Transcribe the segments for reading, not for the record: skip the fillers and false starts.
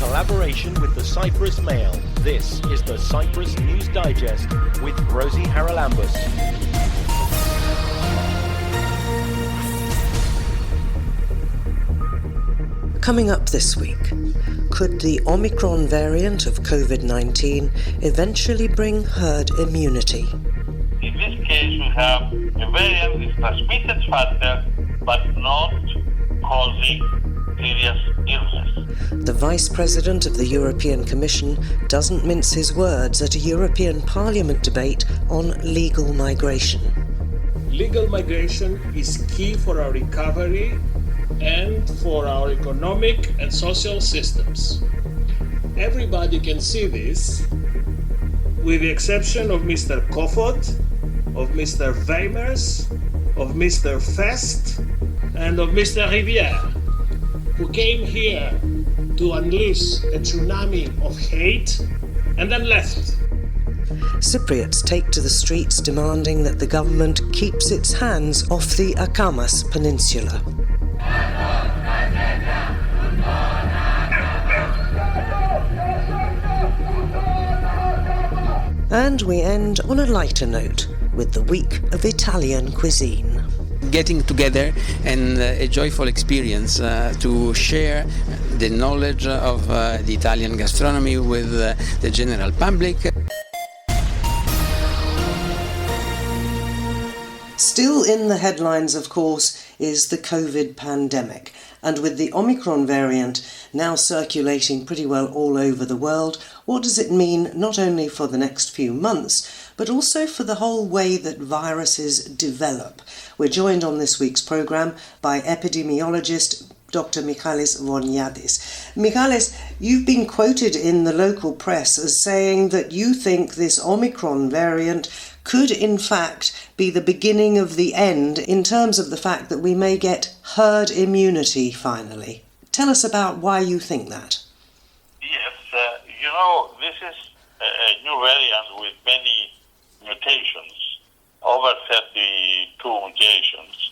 collaboration with the Cyprus Mail. This is the Cyprus News Digest with Rosie Haralambous. Coming up this week, could the Omicron variant of COVID-19 eventually bring herd immunity? In this case, we have a variant that is transmitted faster, but not causing serious illness. The Vice President of the European Commission doesn't mince his words at a European Parliament debate on legal migration. Legal migration is key for our recovery and for our economic and social systems. Everybody can see this, with the exception of Mr. Kofod, of Mr. Weimers, of Mr. Fest, and of Mr. Rivière, who came here to unleash a tsunami of hate and then left. Cypriots take to the streets demanding that the government keeps its hands off the Agamas Peninsula. And we end on a lighter note with the week of Italian cuisine. Getting together and a joyful experience to share the knowledge of the Italian gastronomy with the general public. Still in the headlines, of course, is the COVID pandemic. And with the Omicron variant now circulating pretty well all over the world, what does it mean not only for the next few months, but also for the whole way that viruses develop? We're joined on this week's programme by epidemiologist Dr. Michalis Voniadis. Michalis, you've been quoted in the local press as saying that you think this Omicron variant could in fact be the beginning of the end in terms of the fact that we may get herd immunity finally. Tell us about why you think that. Yes, this is a new variant with many mutations, over 32 mutations.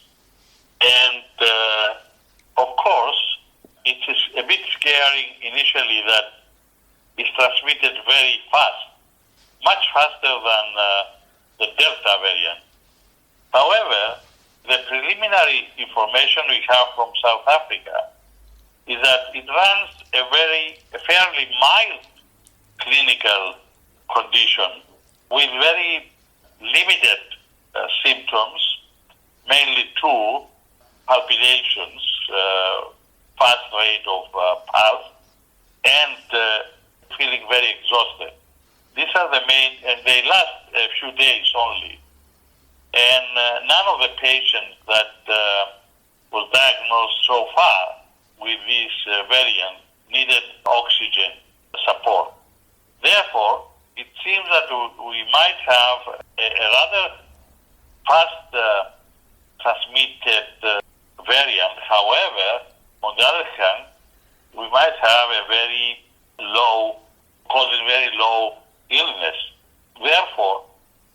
And of course, it is a bit scary initially that it's transmitted very fast, much faster than the Delta variant. However, the preliminary information we have from South Africa is that it runs a fairly mild clinical condition with very limited symptoms, mainly two: palpitations, fast rate of pulse, and feeling very exhausted. These are the main, and they last a few days only. And none of the patients that was diagnosed so far with this variant needed oxygen support. Therefore, it seems that we might have a rather fast transmitted variant. However, on the other hand, we might have a very low illness. Therefore,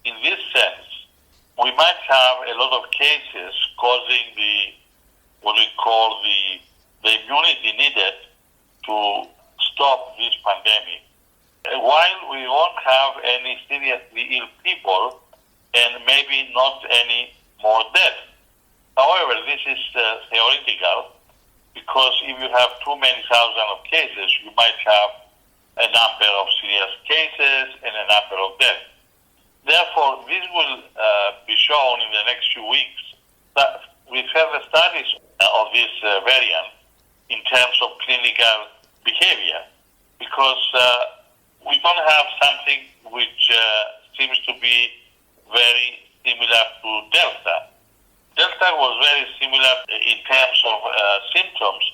in this sense, we might have a lot of cases causing what we call the immunity needed to stop this pandemic. While we won't have any seriously ill people and maybe not any more deaths. However, this is theoretical, because if you have too many thousands of cases, you might have a number of serious cases and a number of deaths. Therefore, this will be shown in the next few weeks that with further studies of this variant in terms of clinical behavior, because we don't have something which seems to be very similar to Delta. Delta was very similar in terms of symptoms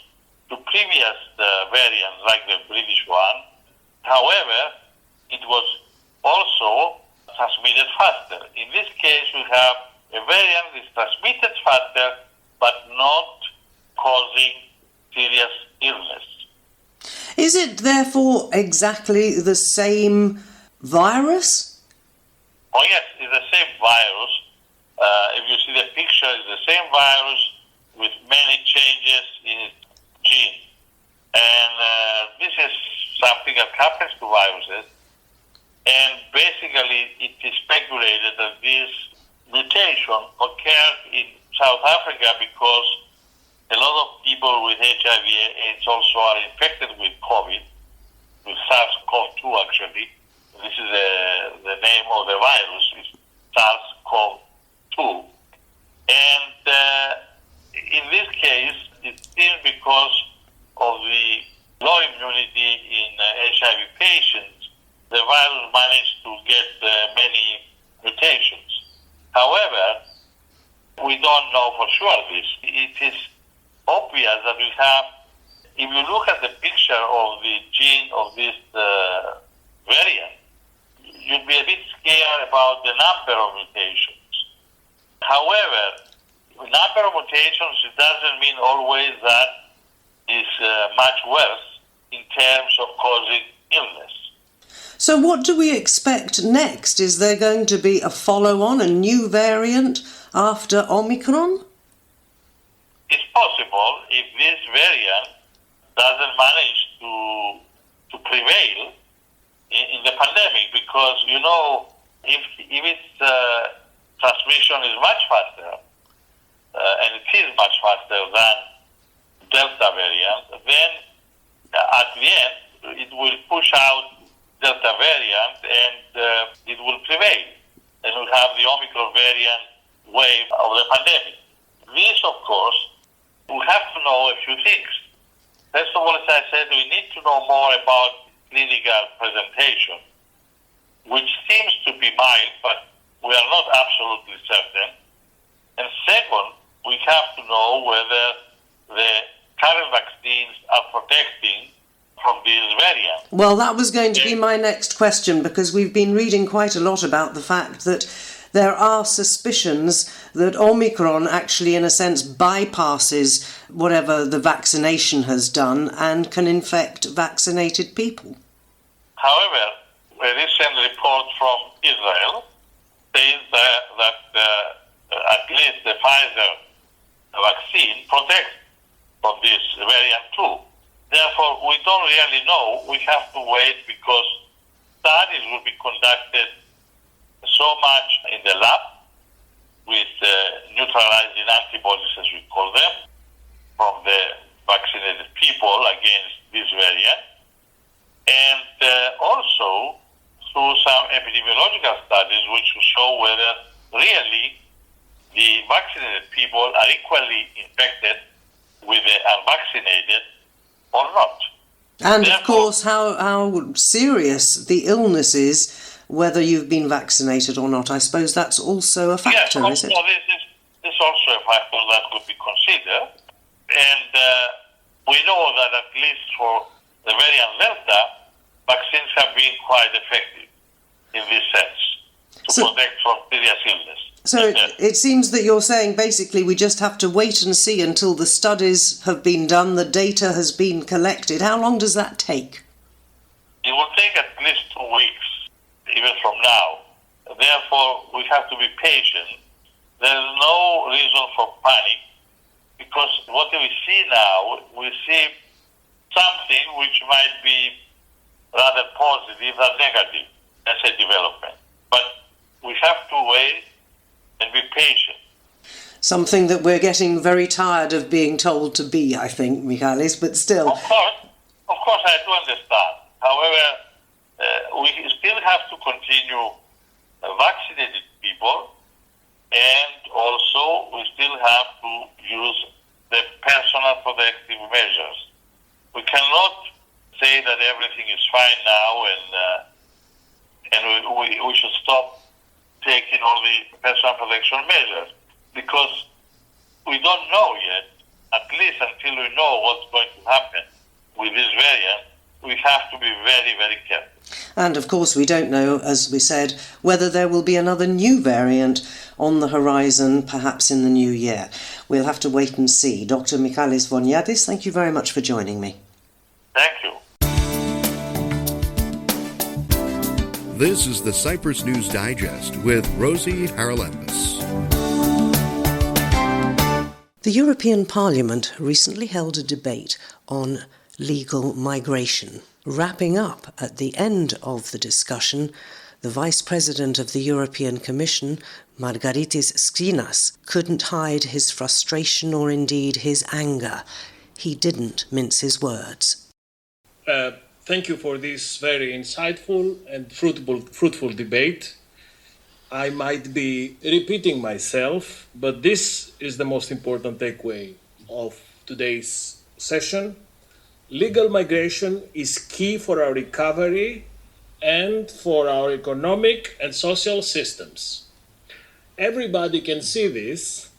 to previous variants like the British one. However, it was also transmitted faster. In this case, we have a variant that is transmitted faster, but not causing serious illness. Is it therefore exactly the same virus? Oh yes, it's the same virus. If you see the picture, it's the same virus with many changes in its gene. And this is something that happens to viruses, and basically it is speculated that this mutation occurred in South Africa because a lot of people with HIV/AIDS also are infected with COVID, with SARS-CoV-2 actually. This is the name of the virus, is SARS-CoV-2. And in this case, it seems because of the low immunity in HIV patients, the virus managed to get many mutations. However, we don't know for sure this. It is obvious that we have, if you look at the picture of the gene of this variant, you'd be a bit scared about the number of mutations. However, the number of mutations, it doesn't mean always that is much worse in terms of causing illness. So what do we expect next? Is there going to be a follow-on, a new variant after Omicron? It's possible if this variant doesn't manage to prevail in the pandemic, because, you know, if its transmission is much faster, and it is much faster than Delta variant, then at the end it will push out Delta variant and it will prevail. And we'll have the Omicron variant wave of the pandemic. This, of course, we have to know a few things. First of all, as I said, we need to know more about clinical presentation, which seems to be mild, but we are not absolutely certain. And second, we have to know whether the current vaccines are protecting from this variant. Well, that was going to be my next question, because we've been reading quite a lot about the fact that there are suspicions that Omicron actually, in a sense, bypasses whatever the vaccination has done and can infect vaccinated people. However, a recent report from Israel says that at least the Pfizer vaccine protects from this variant too. Therefore, we don't really know. We have to wait, because studies will be conducted so much in the lab with neutralizing antibodies, as we call them, from the vaccinated people against this variant, and also through some epidemiological studies which will show whether really the vaccinated people are equally infected with the unvaccinated or not. And Therefore, of course, how serious the illness is, whether you've been vaccinated or not. I suppose that's also a factor, yes, is it? This is also a factor that could be considered. And we know that at least for the variant Delta, vaccines have been quite effective in this sense to protect from serious illness. So it seems that you're saying basically we just have to wait and see until the studies have been done, the data has been collected. How long does that take? It will take at least 2 weeks, even from now. Therefore, we have to be patient. There is no reason for panic, because what we see now, we see something which might be rather positive than negative as a development. But we have to wait and be patient. Something that we're getting very tired of being told to be, I think, Michalis, but still. Of course, I do understand. However, we still have to continue vaccinated people, and also we still have to use the personal protective measures. We cannot say that everything is fine now and we should stop taking all the personal protection measures, because we don't know yet, at least until we know what's going to happen with this variant. We have to be very, very careful. And of course we don't know, as we said, whether there will be another new variant on the horizon, perhaps in the new year. We'll have to wait and see. Dr. Michalis Voniadis, thank you very much for joining me. Thank you. This is the Cyprus News Digest with Rosie Haralambous. The European Parliament recently held a debate on legal migration. Wrapping up at the end of the discussion, the Vice President of the European Commission, Margaritis Skinas, couldn't hide his frustration or indeed his anger. He didn't mince his words. Thank you for this very insightful and fruitful debate. I might be repeating myself, but this is the most important takeaway of today's session. Legal migration is key for our recovery and for our economic and social systems. Everybody can see this,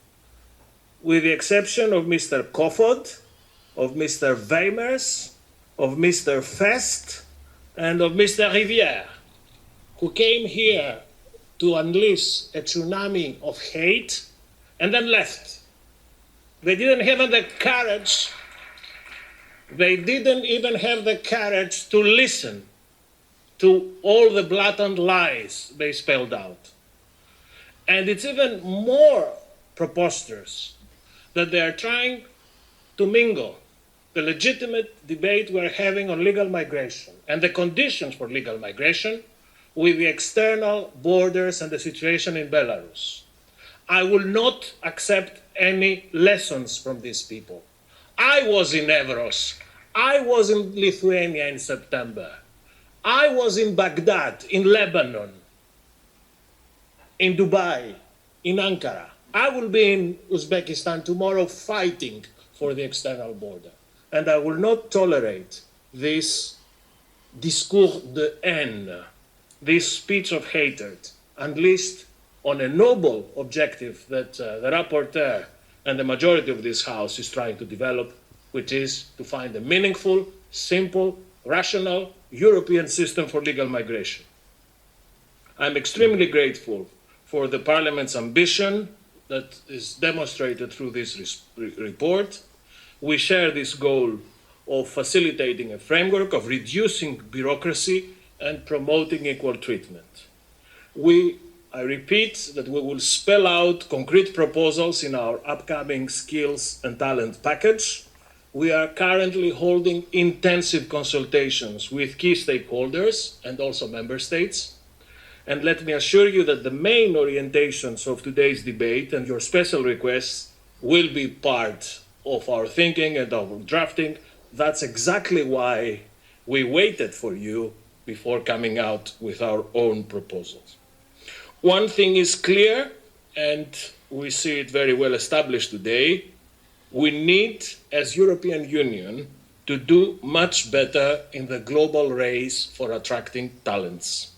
with the exception of Mr. Kofod, of Mr. Weimers, of Mr. Fest, and of Mr. Rivière, who came here to unleash a tsunami of hate and then left. They didn't have the courage. They didn't even have the courage to listen to all the blatant lies they spelled out. And it's even more preposterous that they are trying to mingle the legitimate debate we're having on legal migration and the conditions for legal migration with the external borders and the situation in Belarus. I will not accept any lessons from these people. I was in Evros. I was in Lithuania in September. I was in Baghdad, in Lebanon, in Dubai, in Ankara. I will be in Uzbekistan tomorrow fighting for the external border. And I will not tolerate this discours de haine, this speech of hatred, unleashed on a noble objective that the rapporteur and the majority of this House is trying to develop, which is to find a meaningful, simple, rational European system for legal migration. I'm extremely grateful for the Parliament's ambition that is demonstrated through this report. We share this goal of facilitating a framework, of reducing bureaucracy and promoting equal treatment. I repeat that we will spell out concrete proposals in our upcoming skills and talent package. We are currently holding intensive consultations with key stakeholders and also member states. And let me assure you that the main orientations of today's debate and your special requests will be part of our thinking and our drafting. That's exactly why we waited for you before coming out with our own proposals. One thing is clear, and we see it very well established today. We need, as European Union, to do much better in the global race for attracting talents.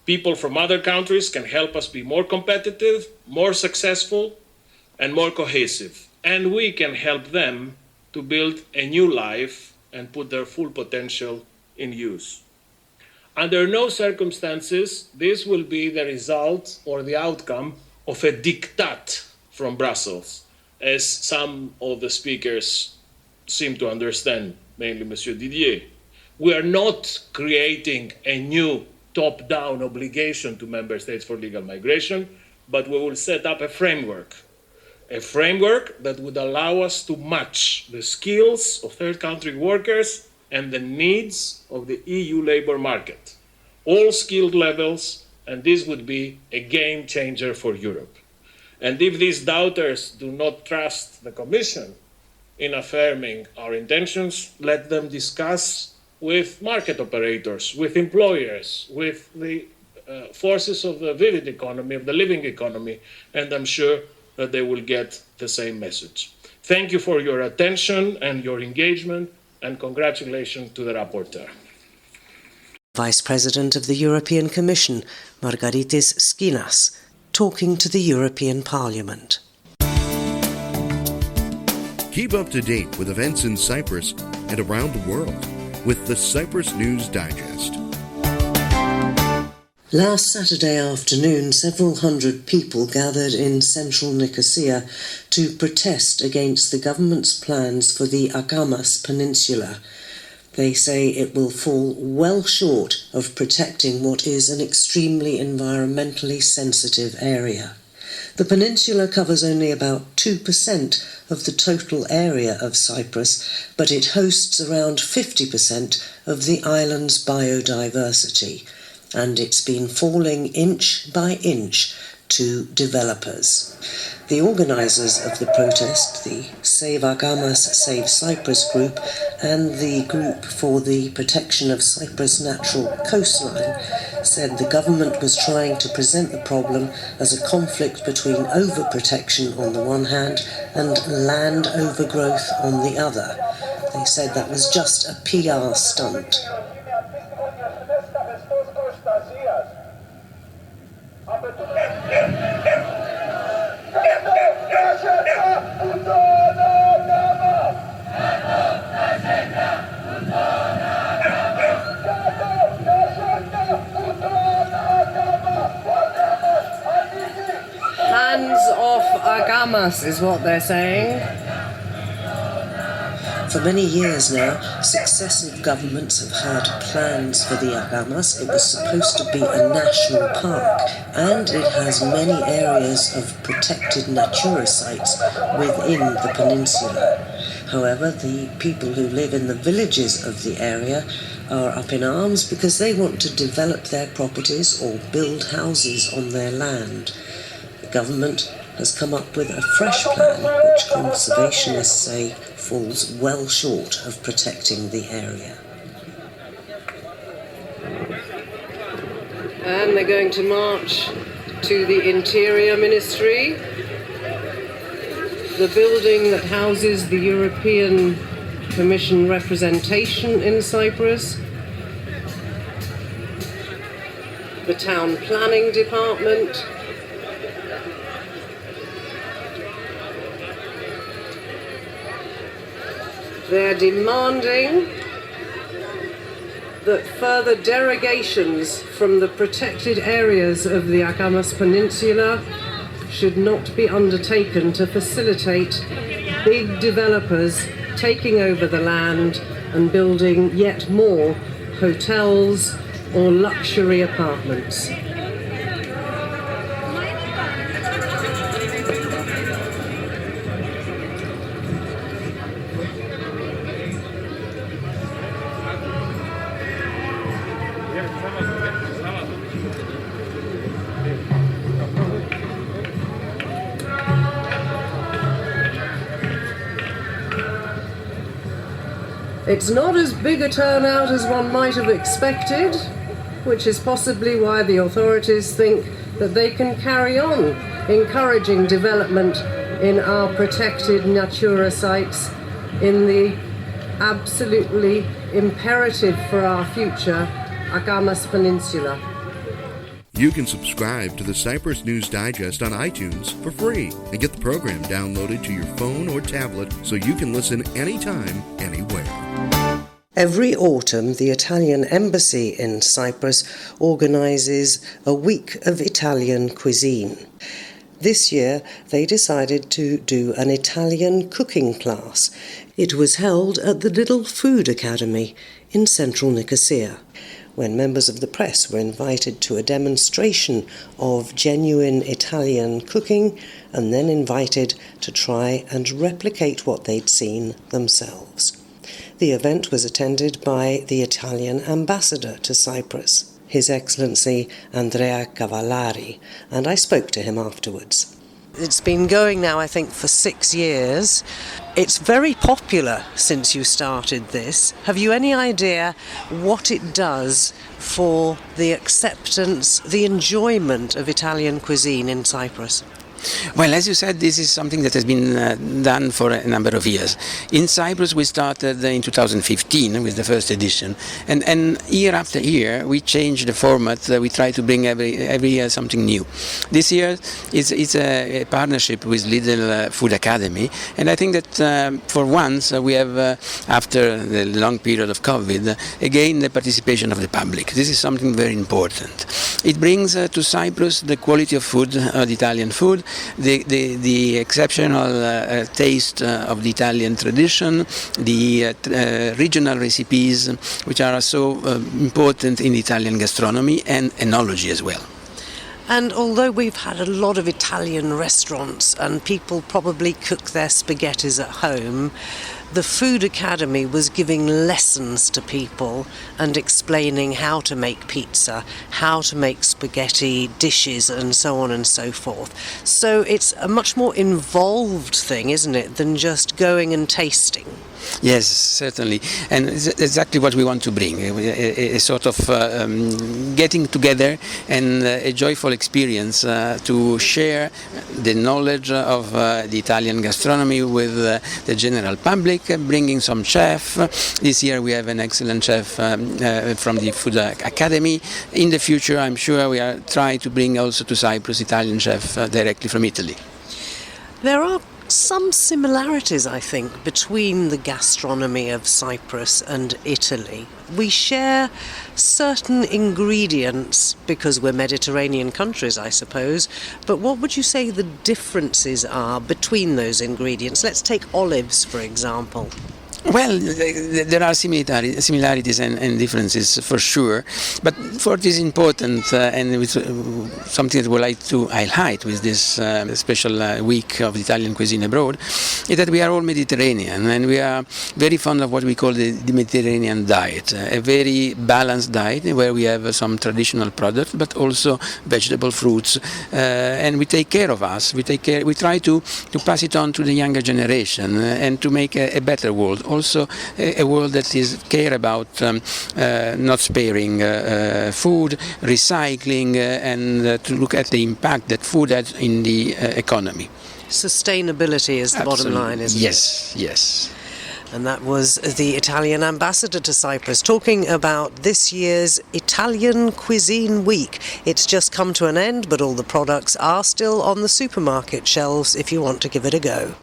People from other countries can help us be more competitive, more successful, and more cohesive. And we can help them to build a new life and put their full potential in use. Under no circumstances, this will be the result or the outcome of a diktat from Brussels, as some of the speakers seem to understand, mainly Monsieur Didier. We are not creating a new top-down obligation to member states for legal migration, but we will set up a framework that would allow us to match the skills of third country workers and the needs of the EU labor market, all skilled levels, and this would be a game changer for Europe. And if these doubters do not trust the Commission in affirming our intentions, let them discuss with market operators, with employers, with the forces of the vivid economy, of the living economy, and I'm sure that they will get the same message. Thank you for your attention and your engagement, and congratulations to the rapporteur. Vice President of the European Commission, Margaritis Skinas, talking to the European Parliament. Keep up to date with events in Cyprus and around the world with the Cyprus News Digest. Last Saturday afternoon, several hundred people gathered in central Nicosia to protest against the government's plans for the Agamas Peninsula. They say it will fall well short of protecting what is an extremely environmentally sensitive area. The peninsula covers only about 2% of the total area of Cyprus, but it hosts around 50% of the island's biodiversity, and it's been falling inch by inch to developers. The organisers of the protest, the Save Agamas, Save Cyprus group, and the Group for the Protection of Cyprus' Natural Coastline, said the government was trying to present the problem as a conflict between overprotection on the one hand and land overgrowth on the other. They said that was just a PR stunt. Hands off Agamas is what they're saying. For many years now, successive governments have had plans for the Akamas. It was supposed to be a national park, and it has many areas of protected Natura sites within the peninsula. However, the people who live in the villages of the area are up in arms because they want to develop their properties or build houses on their land. The government has come up with a fresh plan which conservationists say falls well short of protecting the area. And they're going to march to the Interior Ministry, the building that houses the European Commission representation in Cyprus, the Town Planning Department, they're demanding that further derogations from the protected areas of the Agamas Peninsula should not be undertaken to facilitate big developers taking over the land and building yet more hotels or luxury apartments. It's not as big a turnout as one might have expected, which is possibly why the authorities think that they can carry on encouraging development in our protected Natura sites in the absolutely imperative for our future Agamas Peninsula. You can subscribe to the Cyprus News Digest on iTunes for free and get the program downloaded to your phone or tablet so you can listen anytime, anywhere. Every autumn, the Italian Embassy in Cyprus organises a week of Italian cuisine. This year, they decided to do an Italian cooking class. It was held at the Little Food Academy in central Nicosia, when members of the press were invited to a demonstration of genuine Italian cooking and then invited to try and replicate what they'd seen themselves. The event was attended by the Italian ambassador to Cyprus, His Excellency Andrea Cavallari, and I spoke to him afterwards. It's been going now, I think, for 6 years. It's very popular since you started this. Have you any idea what it does for the acceptance, the enjoyment of Italian cuisine in Cyprus? Well, as you said, this is something that has been done for a number of years. In Cyprus, we started in 2015 with the first edition, and year after year, we change the format. We try to bring every year something new. This year, it's a partnership with Little Food Academy, and I think that for once, we have, after the long period of COVID, again the participation of the public. This is something very important. It brings to Cyprus the quality of food, the Italian food, the exceptional taste of the Italian tradition, the regional recipes which are so important in Italian gastronomy and enology as well. And although we've had a lot of Italian restaurants and people probably cook their spaghettis at home, the Food Academy was giving lessons to people and explaining how to make pizza, how to make spaghetti dishes and so on and so forth. So it's a much more involved thing, isn't it, than just going and tasting? Yes, certainly, and it's exactly what we want to bring, a sort of getting together and a joyful experience to share the knowledge of the Italian gastronomy with the general public, bringing some chef. This year we have an excellent chef from the Food Academy. In the future, I'm sure we are trying to bring also to Cyprus Italian chef directly from Italy. There are some similarities, I think, between the gastronomy of Cyprus and Italy. We share certain ingredients because we're Mediterranean countries, I suppose, but what would you say the differences are between those ingredients? Let's take olives, for example. Well, there are similarities and differences for sure, but what is important and something that we like to highlight with this special week of Italian cuisine abroad is that we are all Mediterranean and we are very fond of what we call the Mediterranean diet, a very balanced diet where we have some traditional products but also vegetable, fruits, and we take care of us. We try to pass it on to the younger generation and to make a better world. Also a world that is care about not sparing food, recycling, and to look at the impact that food has in the economy. Sustainability is the bottom line, isn't it? Yes, yes. And that was the Italian ambassador to Cyprus talking about this year's Italian Cuisine Week. It's just come to an end, but all the products are still on the supermarket shelves if you want to give it a go.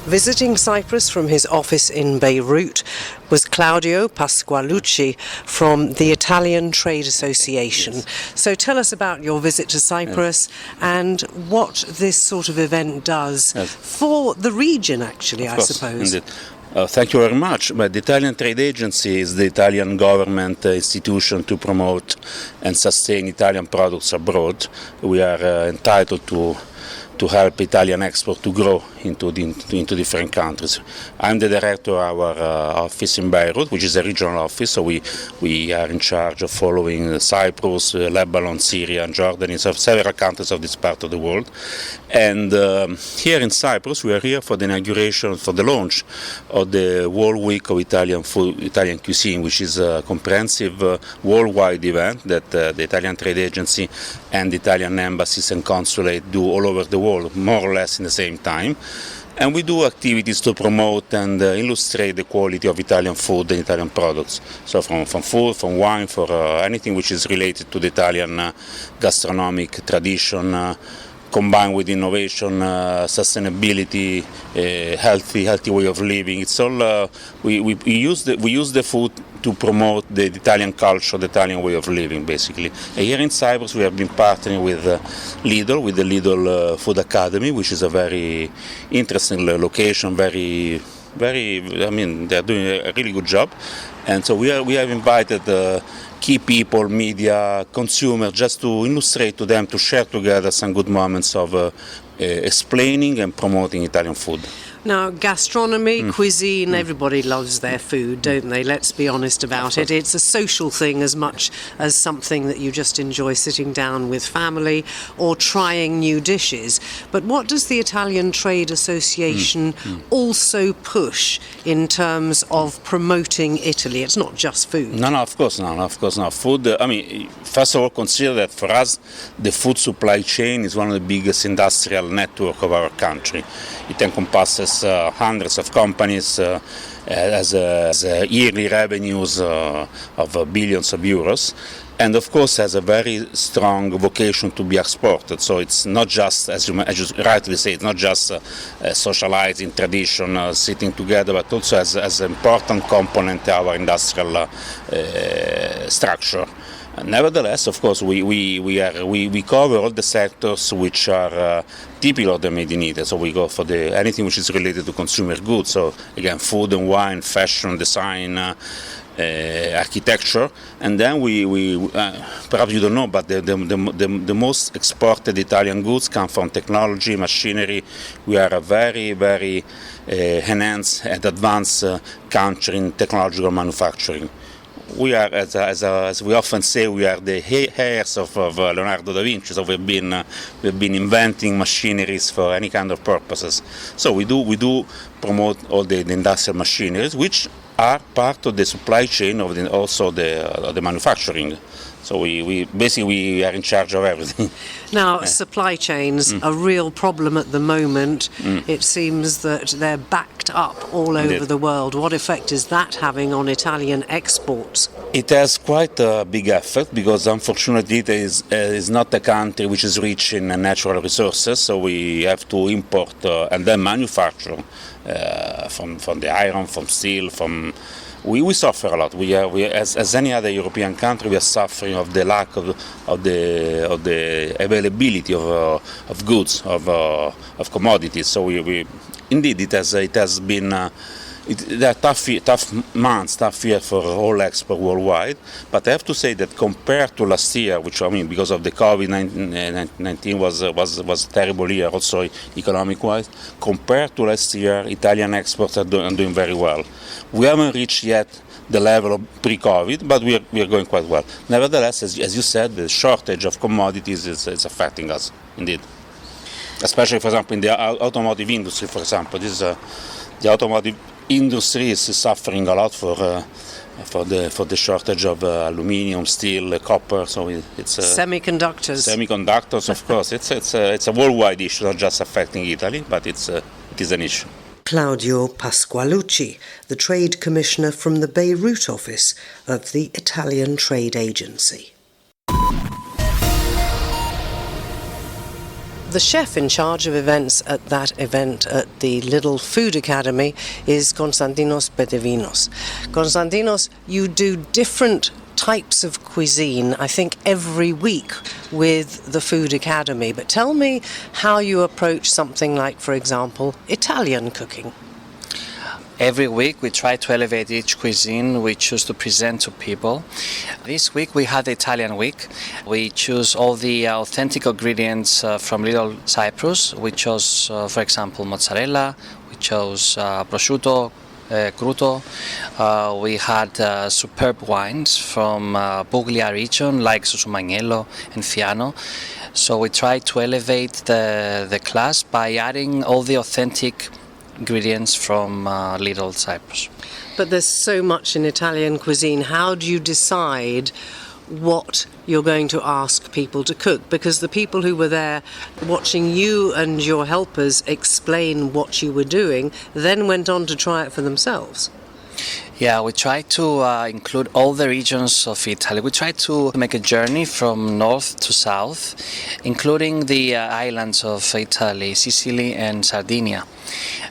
Visiting Cyprus from his office in Beirut was Claudio Pasqualucci from the Italian Trade Association. Yes. So tell us about your visit to Cyprus and what this sort of event does for the region, actually, I suppose. Indeed. Thank you very much. But the Italian Trade Agency is the Italian government institution to promote and sustain Italian products abroad. We are entitled to help Italian export to grow into different countries. I'm the director of our office in Beirut, which is a regional office, so we are in charge of following Cyprus, Lebanon, Syria, and Jordan, so several countries of this part of the world. And here in Cyprus, we are here for the inauguration, for the launch of the World Week of Italian Food, Italian Cuisine, which is a comprehensive worldwide event that the Italian Trade Agency and the Italian embassies and consulate do all over the world, more or less in the same time. And we do activities to promote and illustrate the quality of Italian food and Italian products. So from food, from wine, for anything which is related to the Italian gastronomic tradition, combined with innovation, sustainability, healthy way of living. It's all we use the food to promote the Italian culture, the Italian way of living, basically. And here in Cyprus, we have been partnering with Lidl, with the Lidl Food Academy, which is a very interesting location. Very, I mean, they're doing a really good job. And so we have invited key people, media, consumers, just to illustrate to them, to share together some good moments of explaining and promoting Italian food. Now, gastronomy, cuisine, everybody loves their food, don't they? Let's be honest about it. It's a social thing as much as something that you just enjoy sitting down with family or trying new dishes. But what does the Italian Trade Association also push in terms of promoting Italy? It's not just food. No, of course not. Food, I mean, first of all, consider that for us, the food supply chain is one of the biggest industrial networks of our country. It encompasses hundreds of companies, has yearly revenues of billions of euros, and of course has a very strong vocation to be exported. So it's not just, as you rightly say, it's not just socializing tradition, sitting together, but also as an important component of our industrial structure. Nevertheless, of course, we cover all the sectors which are typical of the Made in Italy. So we go for anything which is related to consumer goods. So again, food and wine, fashion, design, architecture, and then we perhaps you don't know, but the most exported Italian goods come from technology, machinery. We are a very, very enhanced and advanced country in technological manufacturing. We are, as we often say, we are the heirs of Leonardo da Vinci. So we've been inventing machineries for any kind of purposes. So we do promote all the industrial machineries, which are part of the supply chain of the manufacturing. So we basically are in charge of everything. Now, supply chains, a real problem at the moment. It seems that they're backed up all over the world. What effect is that having on Italian exports? It has quite a big effect because unfortunately it is not a country which is rich in natural resources, so we have to import and then manufacture from the iron, from steel, from... We suffer a lot. We as any other European country, we are suffering of the lack of the availability of goods, of commodities. So we indeed it has been there are tough months, tough year for all export worldwide. But I have to say that compared to last year, which I mean because of the COVID-19 was a terrible year also economic-wise, compared to last year, Italian exports are doing very well. We haven't reached yet the level of pre-COVID, but we are going quite well. Nevertheless, as you said, the shortage of commodities is affecting us, indeed. Especially, for example, in the automotive industry, for example. The automotive industry is suffering a lot for the shortage of aluminium, steel, copper. So it's semiconductors. Semiconductors, of course. It's a worldwide issue, not just affecting Italy, but it is an issue. Claudio Pasqualucci, the Trade Commissioner from the Beirut office of the Italian Trade Agency. The chef in charge of events at that event at the Little Food Academy is Konstantinos Petevinos. Konstantinos, you do different types of cuisine, I think, every week with the Food Academy. But tell me how you approach something like, for example, Italian cooking. Every week we try to elevate each cuisine we choose to present to people. This week we had the Italian week. We choose all the authentic ingredients from Little Cyprus. We chose, for example, mozzarella. We chose prosciutto, crudo. We had superb wines from Puglia region like Susumagnello and Fiano. So we try to elevate the class by adding all the authentic ingredients from Little Cyprus. But there's so much in Italian cuisine. How do you decide what you're going to ask people to cook? Because the people who were there watching you and your helpers explain what you were doing then went on to try it for themselves. Yeah, we try to include all the regions of Italy. We try to make a journey from north to south, including the islands of Italy, Sicily and Sardinia.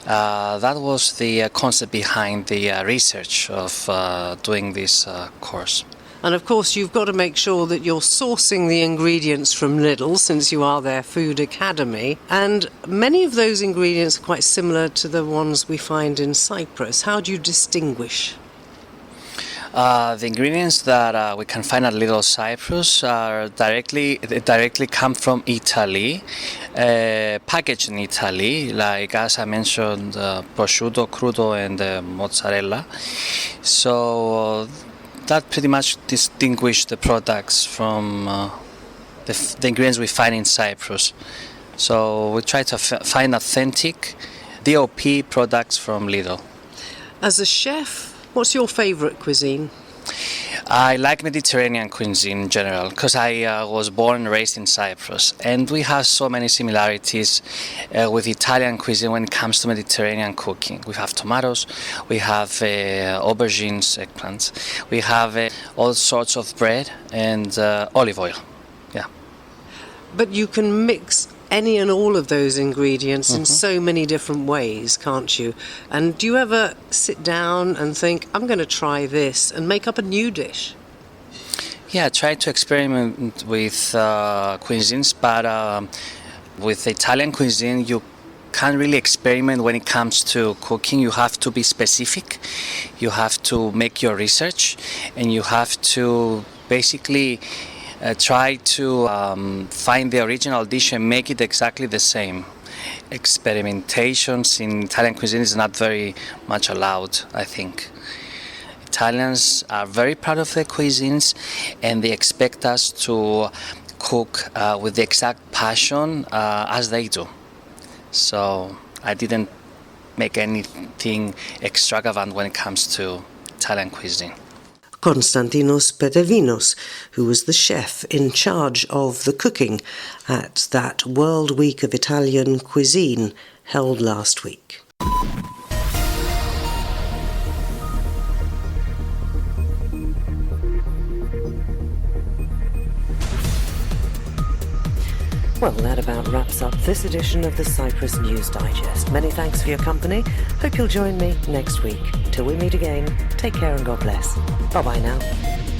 That was the concept behind the research of doing this course. And of course you've got to make sure that you're sourcing the ingredients from Lidl, since you are their food academy, and many of those ingredients are quite similar to the ones we find in Cyprus. How do you distinguish? The ingredients that we can find at Little Cyprus are directly come from Italy, packaged in Italy, like as I mentioned, prosciutto, crudo and mozzarella. So that pretty much distinguish the products from the ingredients we find in Cyprus. So we try to find authentic DOP products from Lidl. As a chef, what's your favourite cuisine? I like Mediterranean cuisine in general because I was born and raised in Cyprus, and we have so many similarities with Italian cuisine when it comes to Mediterranean cooking. We have tomatoes, we have aubergines, eggplants, we have all sorts of bread and olive oil. Yeah. But you can mix any and all of those ingredients in so many different ways, can't you? And do you ever sit down and think, I'm going to try this, and make up a new dish? Yeah, I try to experiment with cuisines, but with Italian cuisine you can't really experiment when it comes to cooking. You have to be specific, you have to make your research, and you have to basically try to find the original dish and make it exactly the same. Experimentations in Italian cuisine is not very much allowed, I think. Italians are very proud of their cuisines, and they expect us to cook with the exact passion as they do. So I didn't make anything extravagant when it comes to Italian cuisine. Konstantinos Petevinos, who was the chef in charge of the cooking at that World Week of Italian Cuisine held last week. Well, that about wraps up this edition of the Cyprus News Digest. Many thanks for your company. Hope you'll join me next week. Till we meet again, take care and God bless. Bye-bye now.